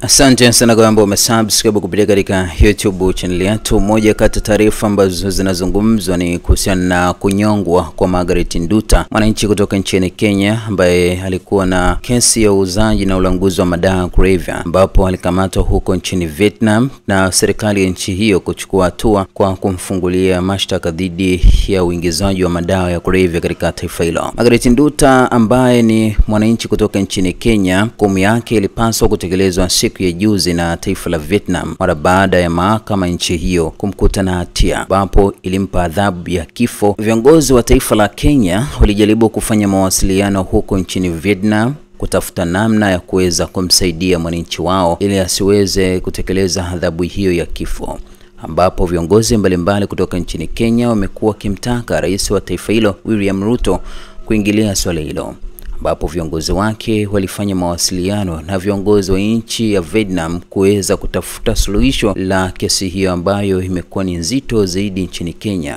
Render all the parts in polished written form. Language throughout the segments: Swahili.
Asante sana kwa ambao umesubscribe kupitia katika YouTube channel yetu. Moja kati ya taarifa ambazo zinazungumzwa ni kuhusiana na kunyongwa kwa Margaret Nduta, mwananchi kutoka nchini Kenya ambaye alikuwa na kesi ya uuzaji na ulanguzi wa madawa ya kulevya, ambapo alikamatwa huko nchini Vietnam na serikali ya nchi hiyo kuchukua hatua kwa kumfungulia mashtaka dhidi ya uingizaji wa madawa ya kulevya katika taifa hilo. Margaret Nduta ambaye ni mwananchi kutoka nchini Kenya, hukumu yake ilipaswa kutekelezwa siku ya juzi na taifa la Vietnam mara baada ya mahakama nchi hiyo kumkuta na hatia, ambapo ilimpa adhabu ya kifo. Viongozi wa taifa la Kenya walijaribu kufanya mawasiliano huko nchini Vietnam kutafuta namna ya kuweza kumsaidia mwananchi wao ili asiweze kutekeleza adhabu hiyo ya kifo, ambapo viongozi mbalimbali kutoka nchini Kenya wamekuwa kimtaka rais wa taifa hilo William Ruto kuingilia swala hilo, ambapo viongozi wake walifanya mawasiliano na viongozi wa nchi ya Vietnam kuweza kutafuta suluhisho la kesi hiyo ambayo imekuwa ni nzito zaidi nchini Kenya,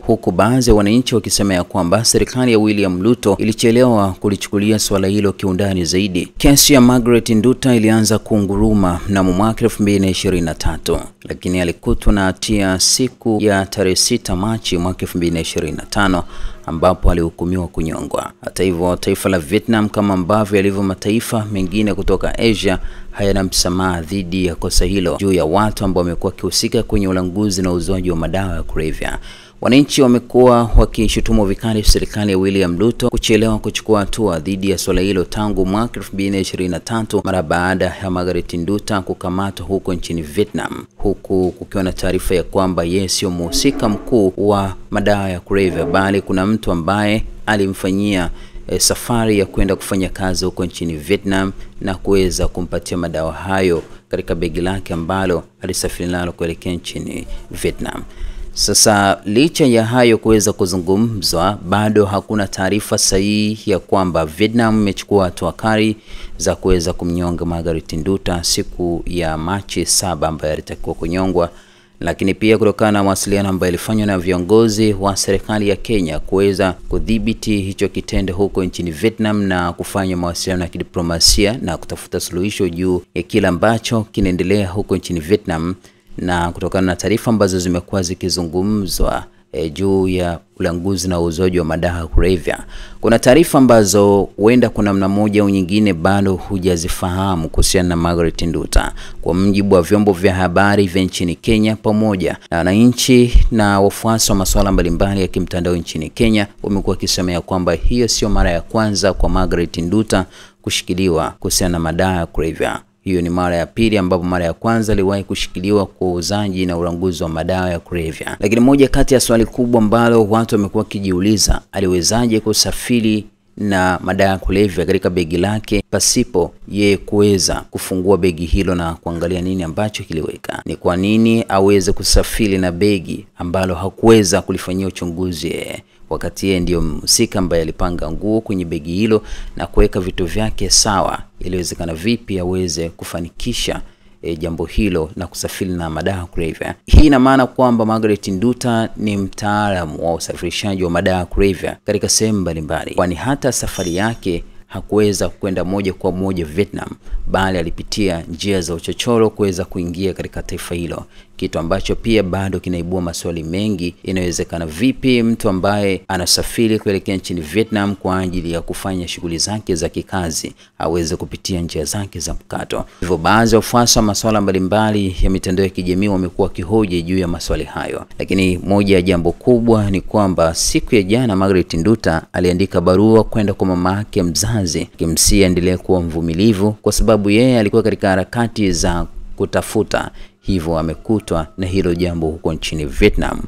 huku baadhi ya wananchi wakisema ya kwamba serikali ya William Ruto ilichelewa kulichukulia swala hilo kiundani zaidi. Kesi ya Margaret Nduta ilianza kunguruma mnamo mwaka 2023, lakini alikutwa na hatia siku ya tarehe 6 Machi mwaka 2025 ambapo alihukumiwa kunyongwa. Hata hivyo, taifa la Vietnam kama ambavyo yalivyo mataifa mengine kutoka Asia hayana msamaha dhidi ya kosa hilo juu ya watu ambao wamekuwa kihusika kwenye ulanguzi na uuzaji wa madawa ya kulevya. Wananchi wamekuwa wakishutumu vikali serikali ya William Ruto kuchelewa kuchukua hatua dhidi ya swala hilo tangu mwaka 2023 mara baada ya Margaret Nduta kukamatwa huko nchini Vietnam, huku kukiwa na taarifa ya kwamba yeye sio mhusika mkuu wa madawa ya kulevya, bali kuna mtu ambaye alimfanyia safari ya kwenda kufanya kazi huko nchini Vietnam na kuweza kumpatia madawa hayo katika begi lake ambalo alisafiri nalo kuelekea nchini Vietnam. Sasa licha ya hayo kuweza kuzungumzwa, bado hakuna taarifa sahihi ya kwamba Vietnam imechukua hatua kali za kuweza kumnyonga Margaret Nduta siku ya Machi 7 ambaye alitakiwa kunyongwa. Lakini pia kutokana na mawasiliano ambayo ilifanywa na viongozi wa serikali ya Kenya kuweza kudhibiti hicho kitendo huko nchini Vietnam na kufanya mawasiliano ya kidiplomasia na kutafuta suluhisho juu ya kila ambacho kinaendelea huko nchini Vietnam, na kutokana na taarifa ambazo zimekuwa zikizungumzwa juu ya ulanguzi na uuzaji wa madawa ya kulevya, kuna taarifa ambazo huenda kuna namna moja au nyingine bado hujazifahamu kuhusiana na Margaret Nduta. Kwa mujibu wa vyombo vya habari vya nchini Kenya pamoja na wananchi na wafuasi wa masuala mbalimbali ya kimtandao nchini Kenya, wamekuwa wakisema kwamba hiyo sio mara ya kwanza kwa Margaret Nduta kushikiliwa kuhusiana na madawa ya kulevya. Hiyo ni mara ya pili, ambapo mara ya kwanza aliwahi kushikiliwa kwa uuzaji na ulanguzi wa madawa ya kulevya. Lakini moja kati ya swali kubwa ambalo watu wamekuwa wakijiuliza, aliwezaje kusafiri na madawa ya kulevya katika begi lake pasipo yeye kuweza kufungua begi hilo na kuangalia nini ambacho kiliweka? Ni kwa nini aweze kusafiri na begi ambalo hakuweza kulifanyia uchunguzi wakati yeye ndio mhusika ambaye alipanga nguo kwenye begi hilo na kuweka vitu vyake sawa? Iliwezekana vipi aweze kufanikisha jambo hilo na kusafiri na madawa ya kulevya? Hii ina maana kwamba Margaret Nduta ni mtaalamu wa usafirishaji wa madawa ya kulevya katika sehemu mbalimbali, kwani hata safari yake hakuweza kwenda moja kwa moja Vietnam, bali alipitia njia za uchochoro kuweza kuingia katika taifa hilo, kitu ambacho pia bado kinaibua maswali mengi. Inawezekana vipi mtu ambaye anasafiri kuelekea nchini Vietnam kwa ajili ya kufanya shughuli zake za kikazi aweze kupitia njia zake za mkato? Hivyo baadhi ya wafuasi wa masuala mbalimbali ya mitandao ya kijamii wamekuwa kihoji juu ya maswali hayo. Lakini moja ya jambo kubwa ni kwamba siku ya jana Margaret Nduta aliandika barua kwenda kwa mama yake mzazi kimsi endelee kuwa mvumilivu, kwa sababu yeye alikuwa katika harakati za kutafuta, hivyo amekutwa na hilo jambo huko nchini Vietnam.